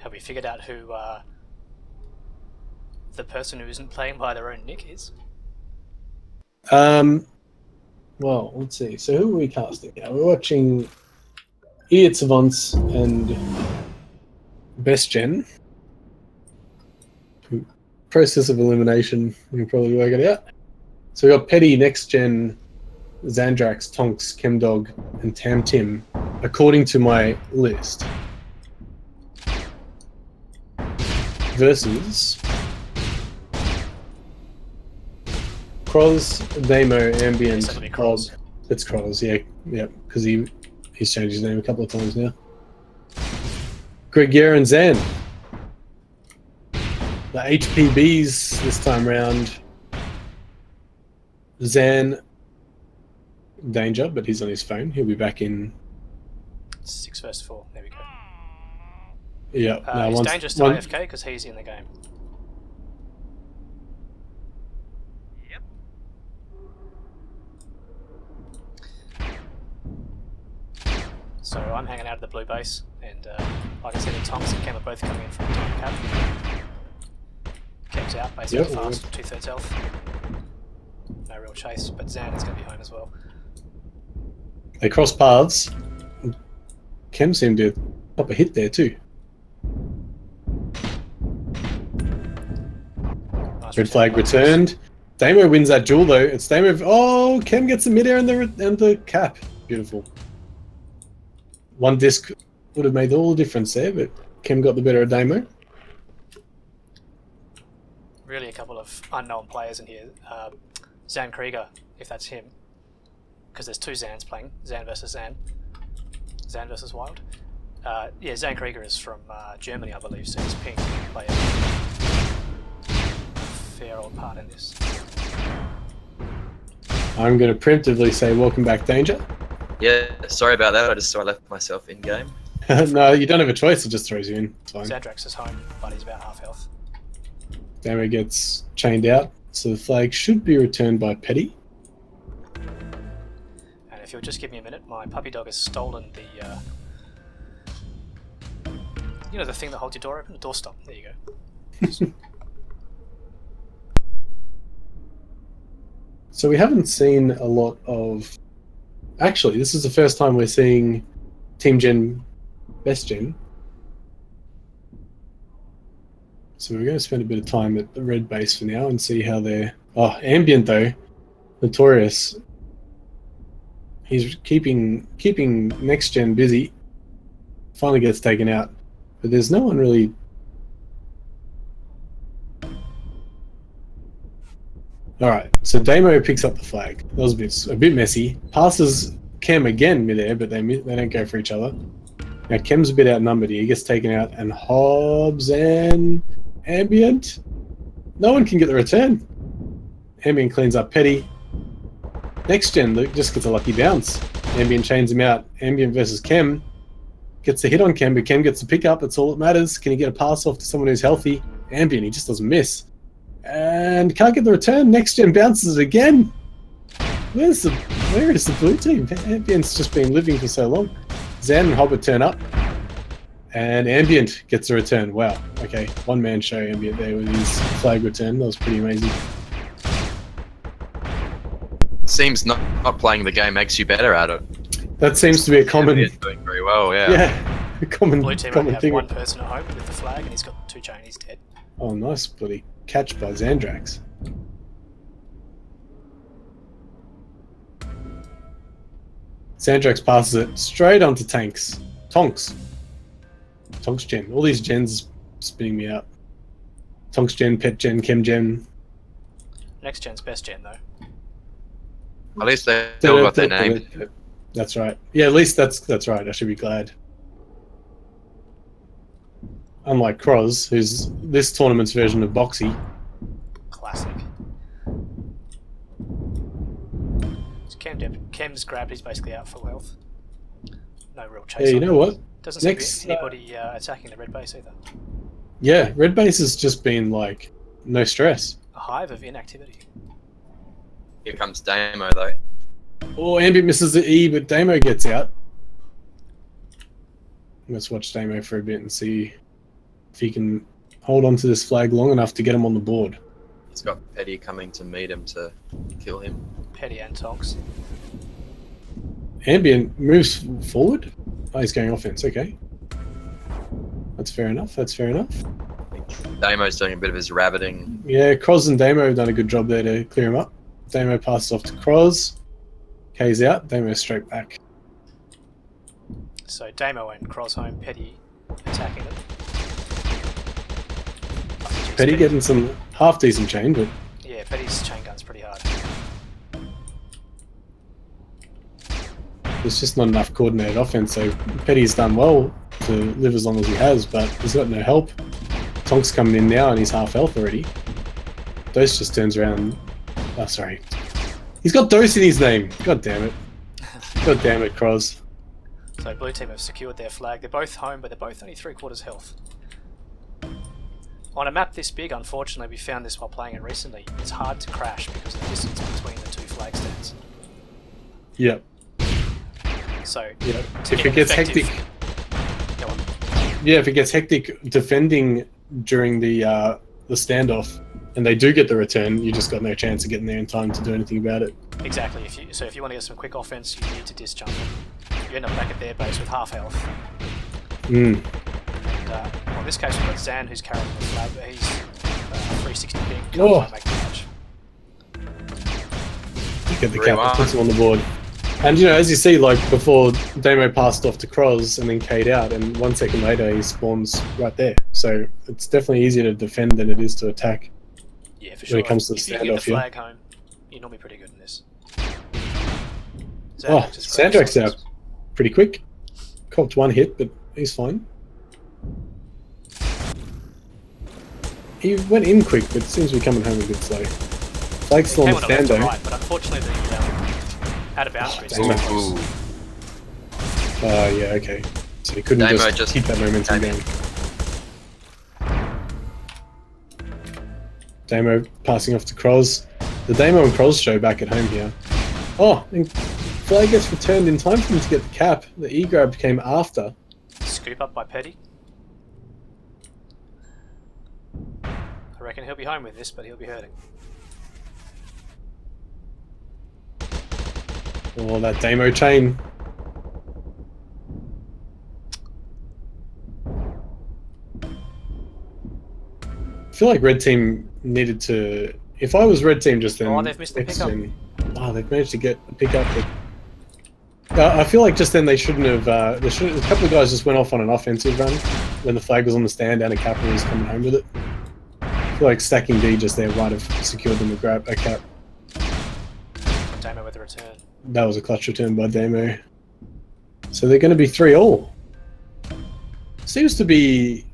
Have we figured out who the person who isn't playing by their own nick is? Well, let's see. So who are we casting now? We're watching Idiot Savants and Best Gen. Process of elimination, we can probably work it out. So we got Petty, Next Gen, Xandrax, Tonks, Chemdog, and Tam Tim, according to my list. Versus Kroz, Damo, Ambient, Kroz. It's Kroz, yeah, because he's changed his name a couple of times now. Gregier and Zan. The HPBs this time round. Zan, danger, but he's on his phone. He'll be back in 6 versus 4. There we go. Yeah. He's dangerous to AFK because he's in the game. Yep. So I'm hanging out at the blue base, and like I said, Tonks and Chem are both coming in from the top cap. Chem's out, basically fast, 2/3 health. No real chase, but Zan is going to be home as well. They cross paths. Chem seemed to pop a hit there too. Nice Red flag returned. Damo wins that duel though. It's Damo. Oh, Chem gets the midair and the cap. Beautiful. One disc would have made all the difference there, but Chem got the better of Damo. Really a couple of unknown players in here. Zan Krieger, if that's him, because there's 2 Zans playing, Zan versus Zan. Zan versus Wild. Yeah, Zan Krieger is from Germany, I believe, so he's pink player. Fair old part in this. I'm going to preemptively say welcome back, Danger. Yeah, sorry about that. I just saw I left myself in game. No, you don't have a choice. It just throws you in. It's fine. Xandrax is home, but he's about half health. Damo gets chained out, so the flag should be returned by Petty. And if you'll just give me a minute, my puppy dog has stolen the, you know, the thing that holds your door open, the doorstop. There you go. So we haven't seen a lot of... Actually, this is the first time we're seeing Team Gen, Best Gen. So we're going to spend a bit of time at the red base for now and see how they're... Oh, Ambient though, notorious. He's keeping Next Gen busy. Finally gets taken out, but there's no one really... Alright, so Damo picks up the flag. That was a bit messy. Passes Chem again midair, but they don't go for each other. Now Chem's a bit outnumbered here. He gets taken out, and Hobbs and Ambient. No one can get the return. Ambient cleans up Petty. Next Gen just gets a lucky bounce. Ambient chains him out. Ambient versus Chem. Gets the hit on Chem, but Chem gets the pick up. That's all that matters. Can he get a pass off to someone who's healthy? Ambient, he just doesn't miss. And can't get the return. Next Gen bounces it again. Where is the blue team? Ambient's just been living for so long. Zan and Hobbit turn up. And Ambient gets a return. Wow. Okay. One man show Ambient there with his flag return. That was pretty amazing. Seems not playing the game makes you better at it. That seems to be a common... Ambient's doing very well, yeah. Yeah. A common Blue team only have thing. one person at home with the flag, and he's got 2 chain, he's dead. Oh, nice bloody catch by Xandrax. Xandrax passes it straight onto Tonks. Tonks Gen. All these gens spinning me out. Tonks Gen, Pet Gen, Chem Gen. Next Gen's Best Gen, though. At least they all got their name. That's right. Yeah, at least that's right. I should be glad. Unlike Kroz, who's this tournament's version of Boxy. Classic. So Chem's grabbed, he's basically out full health. No real chase. Yeah, you know what? Doesn't seem to be anybody attacking the red base either. Yeah, red base has just been like no stress. A hive of inactivity. Here comes Damo though. Oh, Ambient misses the E, but Damo gets out. Let's watch Damo for a bit and see if he can hold on to this flag long enough to get him on the board. He's got Petty coming to meet him to kill him. Petty and Tonks. Ambient moves forward. Oh, he's going offense. Okay. That's fair enough. That's fair enough. I think Damo's doing a bit of his rabbiting. Yeah, Kroz and Damo have done a good job there to clear him up. Damo passes off to Kroz. K's out. Damo straight back. So Damo and Kroz home, Petty attacking it. Oh, geez, Petty getting some half decent chain, but Yeah, Petty's chain gun's pretty hard. there's just not enough coordinated offense. So Petty's done well to live as long as he has, but he's got no help. Tonk's coming in now and he's half health already. Dose just turns around. Oh, sorry. He's got Dose in his name. God damn it. God damn it, Kroz. So blue team have secured their flag. They're both home, but they're both only 3/4 health. On a map this big, unfortunately, we found this while playing it recently. It's hard to crash because of the distance between the two flag stands. Yep. So, Yep. to If get it gets effective- hectic, Go on. yeah, if it gets hectic defending during the standoff, and they do get the return, you just got no chance of getting there in time to do anything about it. Exactly. If you want to get some quick offense, you need to disjump them. You end up back at their base with half health. Mm. And well, in this case, we've got Zan who's carrying the flag, but he's 360 ping. Can't Oh. quite make the match. You get the 3-1. cap, puts him on the board. And you know, as you see, like before, Damo passed off to Kroz and then K'd out, and 1 second later he spawns right there. So it's definitely easier to defend than it is to attack. Yeah, for When sure. it comes to the if you get the standoff, yeah. flag home, you're normally pretty good in this. Oh, Zandrax is great Sandrak's for out pretty quick. Copped 1 hit, but he's fine. He went in quick, but seems to be coming home a bit slow. Flag's still on Came the on a left stand to though. right, but unfortunately the out of bounds grid is Damo. too close. Ooh. Yeah, okay. So he couldn't Damo just just keep that momentum came in. going. Damo passing off to Kroz. The Damo and Kroz show back at home here. Oh, and flag gets returned in time for him to get the cap. The E-grab came after. Scoop up by Petty. I reckon he'll be home with this, but he'll be hurting. Oh, that Damo chain. I feel like red team needed to... If I was red team just then... Oh, they've missed the next pickup. gen- Oh, they've managed to get a pickup. But... I feel like just then they shouldn't have... A couple of guys just went off on an offensive run when the flag was on the stand and a capper was coming home with it. I feel like stacking D just there might have secured them a cap. Damo with the return. That was a clutch return by Damo. So they're going to be 3-all. Seems to be...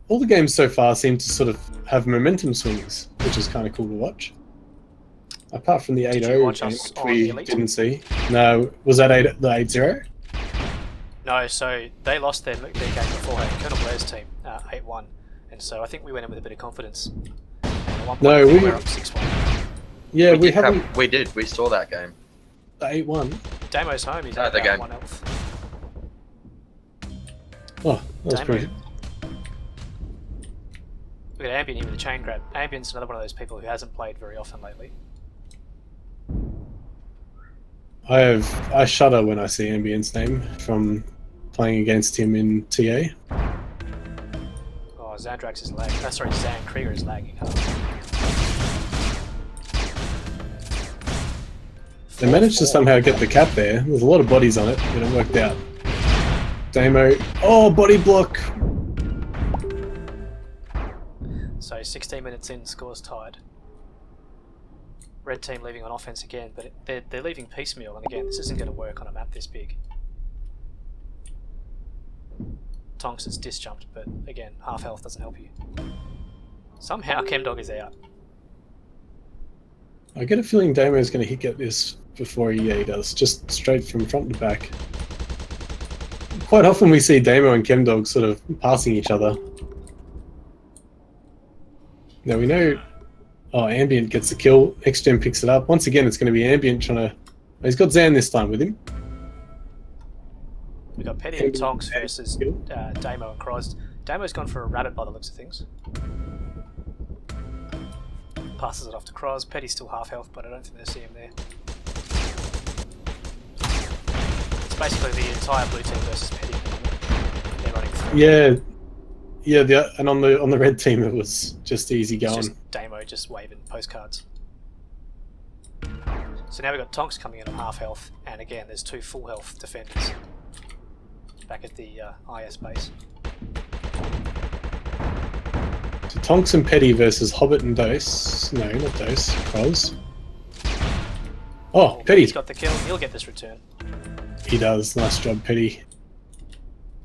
All the games so far seem to sort of have momentum swings, which is kind of cool to watch. Apart from the 8-0 Did you game, watch us which on we the Elite? didn't see. No, was that the 8-0? No, so they lost their game beforehand. Colonel Blair's team, 8-1. And so I think we went in with a bit of confidence. And at one point, No, I think we- we're up 6-1. Yeah, we did haven't... we did. We saw that game. The 8-1? Damo's home, he's No, at the about game. 1 health. Oh, that was Damo. pretty... We've got Ambient here with a chain grab. Ambient's another one of those people who hasn't played very often lately. I shudder when I see Ambient's name from playing against him in TA. Oh, Zandrax is lagging. Sorry, Zan Krieger is lagging. They managed to somehow get the cap there. There's a lot of bodies on it, but it worked out. Damo. Oh, body block! So 16 minutes in, scores tied. Red team leaving on offense again, but they're leaving piecemeal, and again, this isn't going to work on a map this big. Tonks is disjumped, but again, half health doesn't help you. Somehow Chemdog is out. I get a feeling Damo is going to get this before EA does, just straight from front to back. Quite often we see Damo and Chemdog sort of passing each other. Now we know... Oh, Ambient gets the kill. X-Gen picks it up. Once again, it's going to be Ambient trying to... Oh, he's got Zan this time with him. We've got Petty and Tonks versus Damo and Kroz. Damo's gone for a rabbit by the looks of things. Passes it off to Croz. Petty's still half health, but I don't think they see him there. It's basically the entire blue team versus Petty. They're running through. Yeah. And on the red team, it was just easy going. It's just Damo just waving postcards. So now we've got Tonks coming in on half health, and again, there's 2 full health defenders back at the IS base. So Tonks and Petty versus Hobbit and Dose. No, not Dose. Croz. Oh, Petty. He's got the kill. He'll get this return. He does. Nice job, Petty.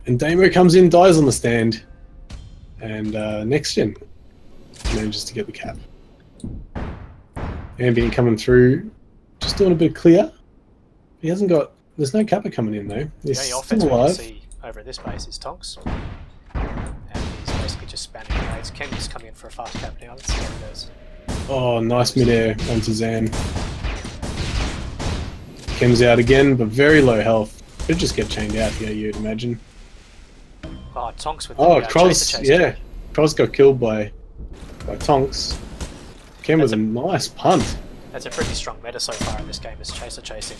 And Damo comes in, dies on the stand. And next gen manages to get the cap. Ambient coming through. Just doing a bit of clear. He hasn't got... There's no Kappa coming in, though. He's the only offense still we can alive. see over at this base is Tonks. And he's basically just spamming grenades. Ken's coming in for a fast cap now. Let's see how he goes. Oh, nice midair onto Zan. Kem's out again, but very low health. Could just get chained out here, you'd imagine. Oh, Tonks with the Croz, chaser. yeah. Croz got killed by Tonks. Kem was a nice punt. That's a pretty strong meta so far in this game, is chaser chasing.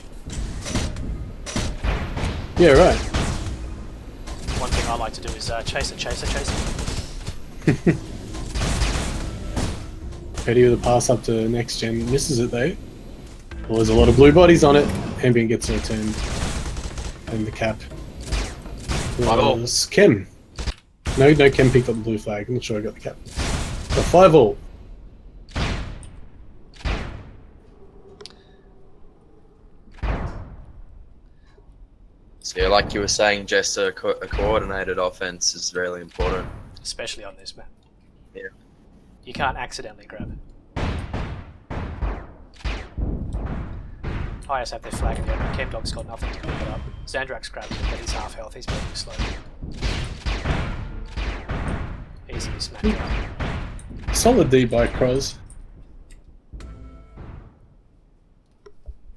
Yeah, right. One thing I like to do is chaser chasing. Petty with a pass up to next gen. Misses it though. Well, there's a lot of blue bodies on it. Ambient gets a return. And the cap. Was Kem. No, Kem picked up the blue flag. I'm not sure I got the cap. So 5-all. So yeah, like you were saying, Jess, a coordinated offense is really important. Especially on this map. Yeah. You can't accidentally grab it. IS have their flag in the open. Chemdog's got nothing to pick it up. Zandrax grabs it, but he's half health. He's moving slowly. Easily smacked out. Solid D by Croz.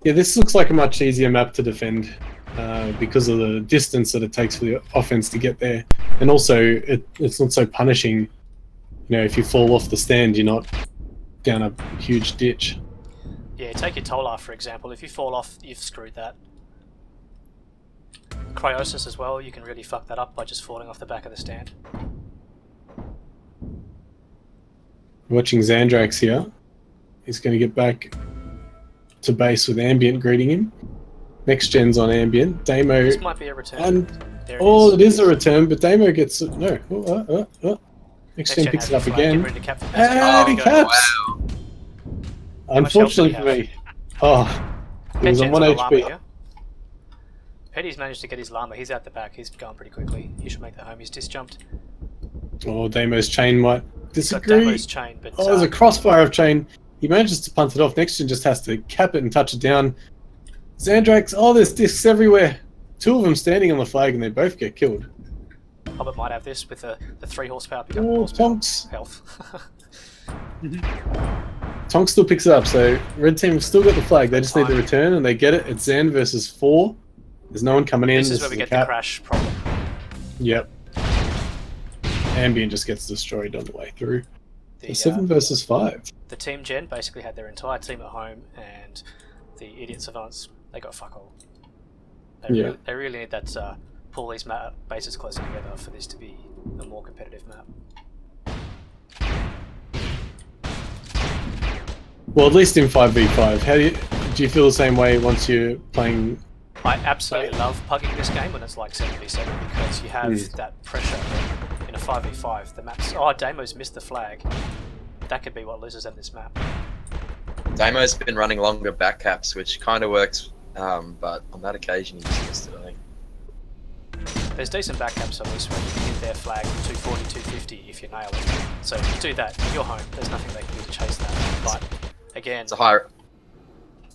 Yeah, this looks like a much easier map to defend because of the distance that it takes for the offense to get there. And also, it's not so punishing. You know, if you fall off the stand, you're not down a huge ditch. Yeah, take your Tolar for example. If you fall off, you've screwed that. Cryosis as well, you can really fuck that up by just falling off the back of the stand. Watching Zandrax here. He's going to get back to base with Ambient greeting him. Next gen's on Ambient. Damo. This might be a return. And there it is a return, but Damo gets no. Next gen picks it up again. And he caps. Wow. Unfortunately for me. He was on 1 HP. Petty's managed to get his llama. He's out the back. He's going pretty quickly. He should make the home. He's disjumped. Oh, Damo's chain might disagree. Got Damo's chain, but there's a crossfire of chain. He manages to punt it off. Next gen just has to cap it and touch it down. Zandrax, there's discs everywhere. 2 of them standing on the flag and they both get killed. Hobbit might have this with the 3 horsepower pickup. Tonks. Health. Tonks still picks it up, so red team have still got the flag. They just need the return and they get it. It's Zan versus 4. There's no one coming in. This is where we get the crash problem. Yep. Ambient just gets destroyed on the way through. The 7 versus 5. The team Gen basically had their entire team at home, and the idiot savants, they got fuck all. They really need that pull these bases closer together for this to be a more competitive map. Well, at least in 5v5. How do you feel the same way once you're playing? I absolutely love pugging this game when it's like 7v7 because you have that pressure in a 5v5. The map's Damo's missed the flag. That could be what loses in this map. Damo's been running longer back caps, which kind of works, but on that occasion he just missed it, I think. There's decent back caps on this where you can hit their flag 240, 250 if you nail it. So if you do that, you're home. There's nothing they can do to chase that. But again, it's a high.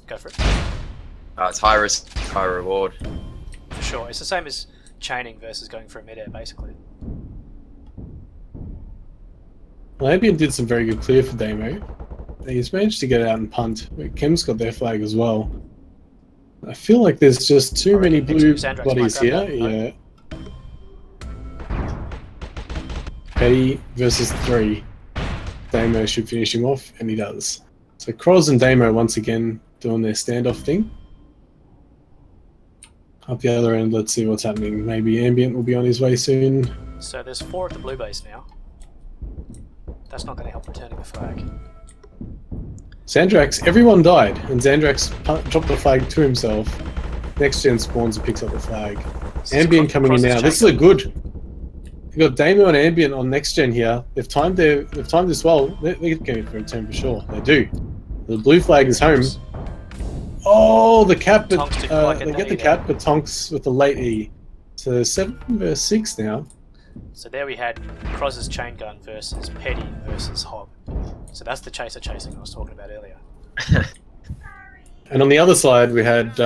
Go for it. It's high risk, high reward. For sure. It's the same as chaining versus going for a mid-air, basically. Well, Ambient did some very good clear for Damo. He's managed to get out and punt. Chem's got their flag as well. I feel like there's just too many blue bodies here. Yeah. Petty versus 3. Damo should finish him off, and he does. So Kroz and Damo once again doing their standoff thing. Up the other end, let's see what's happening. Maybe Ambient will be on his way soon. So there's 4 at the blue base now. That's not going to help returning the flag. Xandrax, everyone died, and Xandrax dropped the flag to himself. Next gen spawns and picks up the flag. Ambient coming in now. This is a good. You've got Damo and Ambient on next gen here. They've timed this well. They're going for a turn for sure. They do. The blue flag is home. Oh, the cap, but they get the cap, but Tonks with the late E. So 7 versus 6 now. So there we had Croz's chain gun versus Petty versus Hog. So that's the chaser chasing I was talking about earlier. And on the other side, we had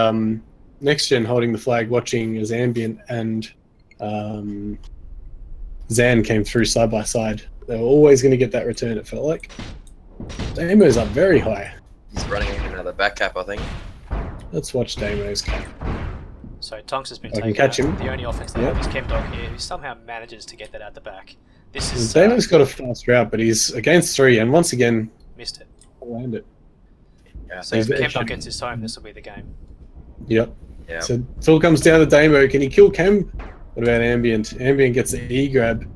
Next Gen holding the flag, watching as Ambient and Zan came through side by side. They were always going to get that return, it felt like. Damo's up very high. He's running another back cap, I think. Let's watch Damo's cap. So Tonks has been I can taken catch out. him. The only offense they Yep. have is Chemdog here, who somehow manages to get that out the back. This is Damo's got a fast route, but he's against 3, and once again, missed it. land it. Yeah. So if He's- Chemdog gets his home, this will be the game. Yep. Yeah. So it all comes down to Damo. Can he kill Chem? What about Ambient? Ambient gets the E grab.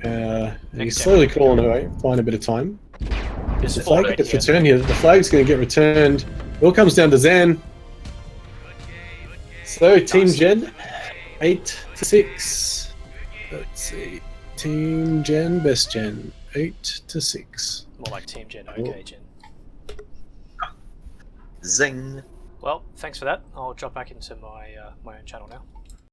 And he's slowly crawling away, finding a bit of time. There's The 4 flag right gets here. returned here. The flag's going to get returned. It all comes down to Zan. So Team Gen, 8-6. Let's see. Team Gen, best Gen, 8-6. More like Team Gen, OK Gen. Zing. Well, thanks for that. I'll drop back into my my own channel now.